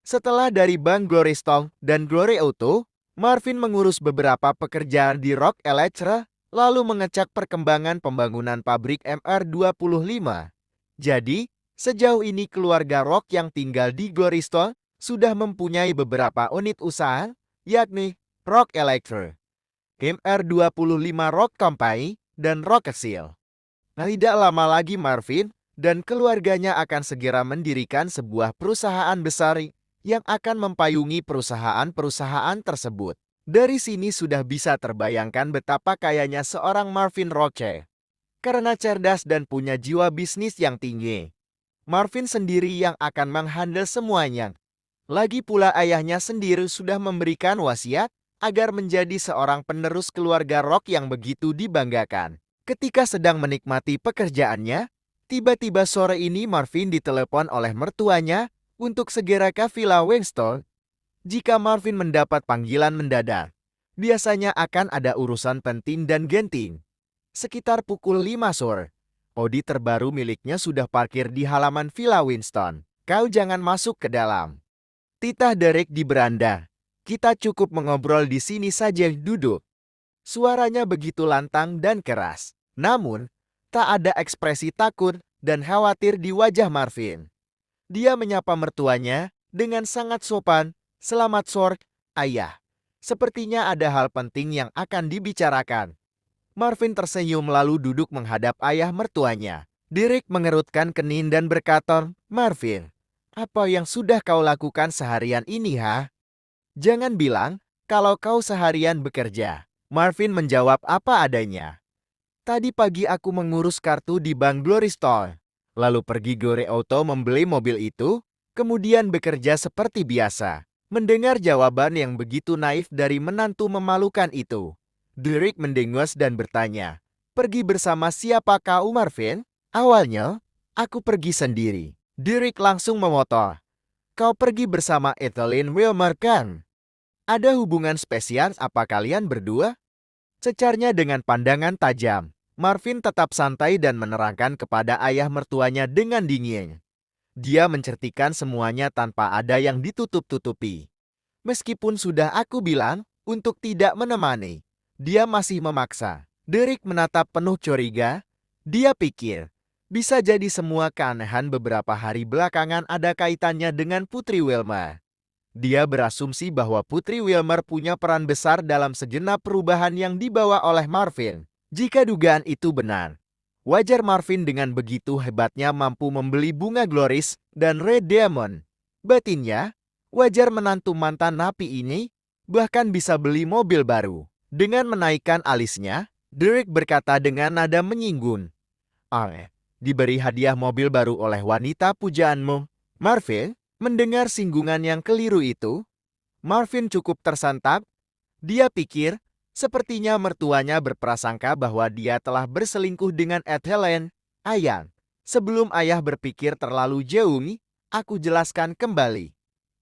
Setelah dari Bank Glory Stone dan Glory Auto, Marvin mengurus beberapa pekerjaan di Rock Electra, lalu mengecek perkembangan pembangunan pabrik MR25. Jadi, sejauh ini keluarga Rock yang tinggal di Glory Stone sudah mempunyai beberapa unit usaha, yakni Rock Electra, MR25 Rock Company, dan Rock Seal. Tidak lama lagi Marvin dan keluarganya akan segera mendirikan sebuah perusahaan besar yang akan mempayungi perusahaan-perusahaan tersebut. Dari sini sudah bisa terbayangkan betapa kayanya seorang Marvin Roche. Karena cerdas dan punya jiwa bisnis yang tinggi, Marvin sendiri yang akan menghandle semuanya. Lagi pula ayahnya sendiri sudah memberikan wasiat agar menjadi seorang penerus keluarga Rock yang begitu dibanggakan. Ketika sedang menikmati pekerjaannya, tiba-tiba sore ini Marvin ditelepon oleh mertuanya untuk segera ke Villa Winston. Jika Marvin mendapat panggilan mendadak, biasanya akan ada urusan penting dan genting. Sekitar pukul 5 sore, Audi terbaru miliknya sudah parkir di halaman Villa Winston. Kau jangan masuk ke dalam, titah Derek di beranda. Kita cukup mengobrol di sini saja, duduk. Suaranya begitu lantang dan keras. Namun, tak ada ekspresi takut dan khawatir di wajah Marvin. Dia menyapa mertuanya dengan sangat sopan. Selamat sore, ayah. Sepertinya ada hal penting yang akan dibicarakan. Marvin tersenyum lalu duduk menghadap ayah mertuanya. Derek mengerutkan kening dan berkata, Marvin, apa yang sudah kau lakukan seharian ini, ha? Jangan bilang kalau kau seharian bekerja. Marvin menjawab apa adanya. Tadi pagi aku mengurus kartu di Bank Glory Stone, lalu pergi Glory Auto membeli mobil itu, kemudian bekerja seperti biasa. Mendengar jawaban yang begitu naif dari menantu memalukan itu, Derek mendengus dan bertanya, pergi bersama siapa kau, Marvin? Awalnya, aku pergi sendiri. Derek langsung memotong. Kau pergi bersama Ethelyn Wilmer kan? Ada hubungan spesial apa kalian berdua? Cecarnya dengan pandangan tajam. Marvin tetap santai dan menerangkan kepada ayah mertuanya dengan dingin. Dia menceritakan semuanya tanpa ada yang ditutup-tutupi. Meskipun sudah aku bilang untuk tidak menemani, dia masih memaksa. Derek menatap penuh curiga. Dia pikir, bisa jadi semua keanehan beberapa hari belakangan ada kaitannya dengan Putri Wilma. Dia berasumsi bahwa Putri Wilmer punya peran besar dalam segenap perubahan yang dibawa oleh Marvin. Jika dugaan itu benar, wajar Marvin dengan begitu hebatnya mampu membeli bunga Gloris dan Red Diamond. Batinnya, wajar menantu mantan napi ini bahkan bisa beli mobil baru. Dengan menaikkan alisnya, Derek berkata dengan nada menyinggung, diberi hadiah mobil baru oleh wanita pujaanmu, Marvin. Mendengar singgungan yang keliru itu, Marvin cukup tersantak. Dia pikir, sepertinya mertuanya berprasangka bahwa dia telah berselingkuh dengan Ethelyn. Ayah, sebelum ayah berpikir terlalu jauh, aku jelaskan kembali.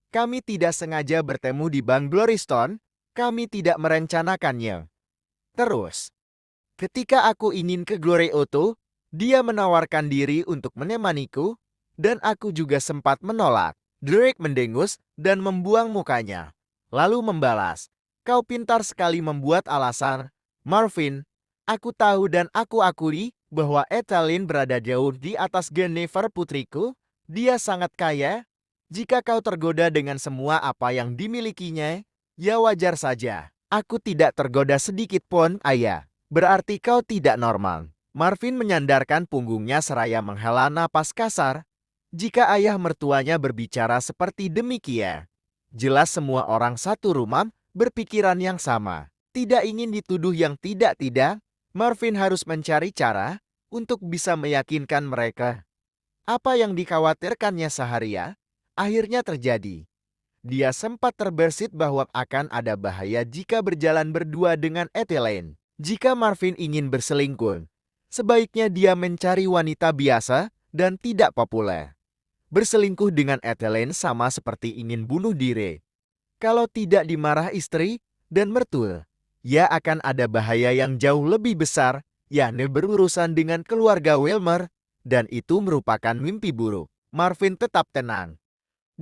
Kami tidak sengaja bertemu di Bank Glory Stone, kami tidak merencanakannya. Terus, ketika aku ingin ke Glory Auto, dia menawarkan diri untuk menemaniku, dan aku juga sempat menolak. Derek mendengus dan membuang mukanya. Lalu membalas, kau pintar sekali membuat alasan. Marvin, aku tahu dan aku akui bahwa Ethelyn berada jauh di atas Jennifer putriku. Dia sangat kaya. Jika kau tergoda dengan semua apa yang dimilikinya, ya wajar saja. Aku tidak tergoda sedikit pun, ayah. Berarti kau tidak normal. Marvin menyandarkan punggungnya seraya menghela napas kasar. Jika ayah mertuanya berbicara seperti demikian, jelas semua orang satu rumah berpikiran yang sama. Tidak ingin dituduh yang tidak-tidak, Marvin harus mencari cara untuk bisa meyakinkan mereka. Apa yang dikhawatirkannya seharian, akhirnya terjadi. Dia sempat terbersit bahwa akan ada bahaya jika berjalan berdua dengan Ethelyn. Jika Marvin ingin berselingkuh, sebaiknya dia mencari wanita biasa dan tidak populer. Berselingkuh dengan Ethelyn sama seperti ingin bunuh diri. Kalau tidak dimarah istri dan mertua, ya akan ada bahaya yang jauh lebih besar, yakni berurusan dengan keluarga Wilmer, dan itu merupakan mimpi buruk. Marvin tetap tenang.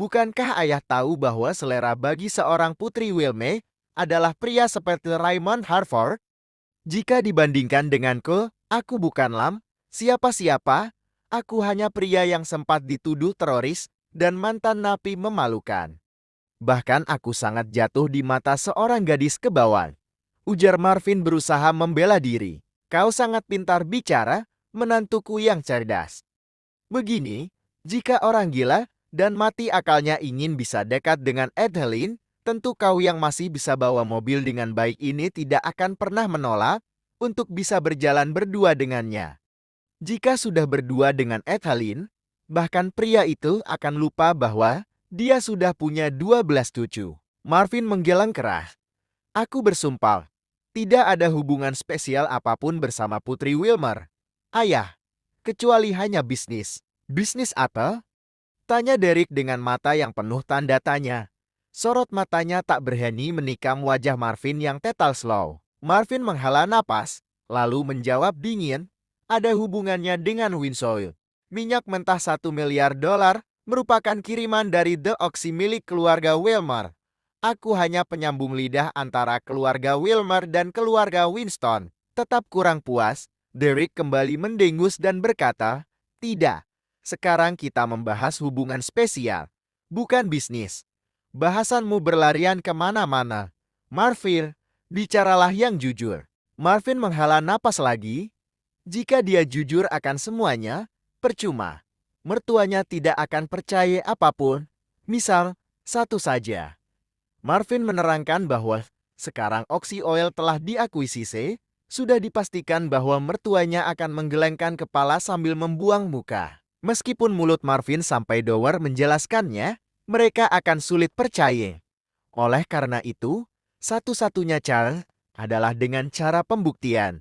Bukankah ayah tahu bahwa selera bagi seorang putri Wilme adalah pria seperti Raymond Harford? Jika dibandingkan denganku, aku bukan siapa-siapa. Aku hanya pria yang sempat dituduh teroris dan mantan napi memalukan. Bahkan aku sangat jatuh di mata seorang gadis kebawaan. Ujar Marvin berusaha membela diri. Kau sangat pintar bicara, menantuku yang cerdas. Begini, jika orang gila dan mati akalnya ingin bisa dekat dengan Adeline, tentu kau yang masih bisa bawa mobil dengan baik ini tidak akan pernah menolak untuk bisa berjalan berdua dengannya. Jika sudah berdua dengan Adeline, bahkan pria itu akan lupa bahwa dia sudah punya 12 cucu. Marvin menggeleng keras. Aku bersumpah, tidak ada hubungan spesial apapun bersama Putri Wilmer, ayah, kecuali hanya bisnis. Bisnis apa? Tanya Derek dengan mata yang penuh tanda tanya. Sorot matanya tak berani menikam wajah Marvin yang tetal slow. Marvin menghela napas, lalu menjawab dingin, ada hubungannya dengan Winsoil. Minyak mentah $1 miliar merupakan kiriman dari The Oxy milik keluarga Wilmer. Aku hanya penyambung lidah antara keluarga Wilmer dan keluarga Winston. Tetap kurang puas, Derek kembali mendengus dan berkata, tidak. Sekarang kita membahas hubungan spesial, bukan bisnis. Bahasanmu berlarian kemana-mana. Marvin, bicaralah yang jujur. Marvin menghela napas lagi. Jika dia jujur akan semuanya, percuma. Mertuanya tidak akan percaya apapun. Misal, satu saja. Marvin menerangkan bahwa sekarang Oxy Oil telah diakuisisi, sudah dipastikan bahwa mertuanya akan menggelengkan kepala sambil membuang muka. Meskipun mulut Marvin sampai doer menjelaskannya, mereka akan sulit percaya. Oleh karena itu, satu-satunya cara adalah dengan cara pembuktian.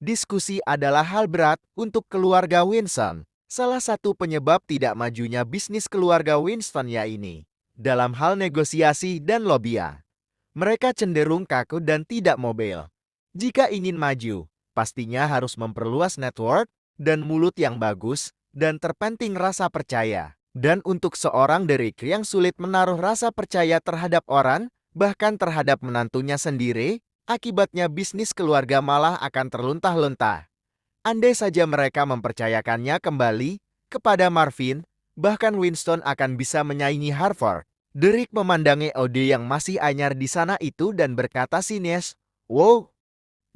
Diskusi adalah hal berat untuk keluarga Winston. Salah satu penyebab tidak majunya bisnis keluarga Winston ya ini. Dalam hal negosiasi dan lobbyan, mereka cenderung kaku dan tidak mobil. Jika ingin maju, pastinya harus memperluas network dan mulut yang bagus, dan terpenting rasa percaya. Dan untuk seorang Derek yang sulit menaruh rasa percaya terhadap orang, bahkan terhadap menantunya sendiri, akibatnya bisnis keluarga malah akan terluntah-luntah. Andai saja mereka mempercayakannya kembali kepada Marvin, bahkan Winston akan bisa menyaingi Harvard. Derek memandangi Ode yang masih anyar di sana itu dan berkata sinis, wow,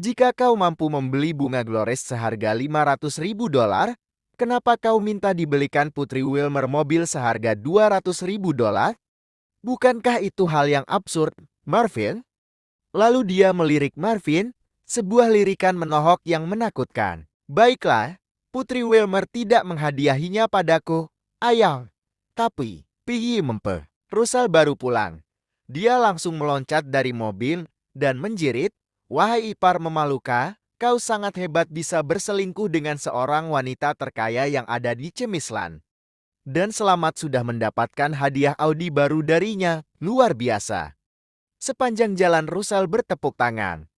jika kau mampu membeli bunga Glores seharga $500.000, kenapa kau minta dibelikan Putri Wilmer mobil seharga $200.000? Bukankah itu hal yang absurd, Marvin? Lalu dia melirik Marvin, sebuah lirikan menohok yang menakutkan. Baiklah, Putri Wilmer tidak menghadiahinya padaku, ayah. Tapi, Piggy mempe. Russell baru pulang. Dia langsung meloncat dari mobil dan menjerit, wahai ipar memalukan, kau sangat hebat bisa berselingkuh dengan seorang wanita terkaya yang ada di Cemislan. Dan selamat sudah mendapatkan hadiah Audi baru darinya, luar biasa. Sepanjang jalan Russell bertepuk tangan.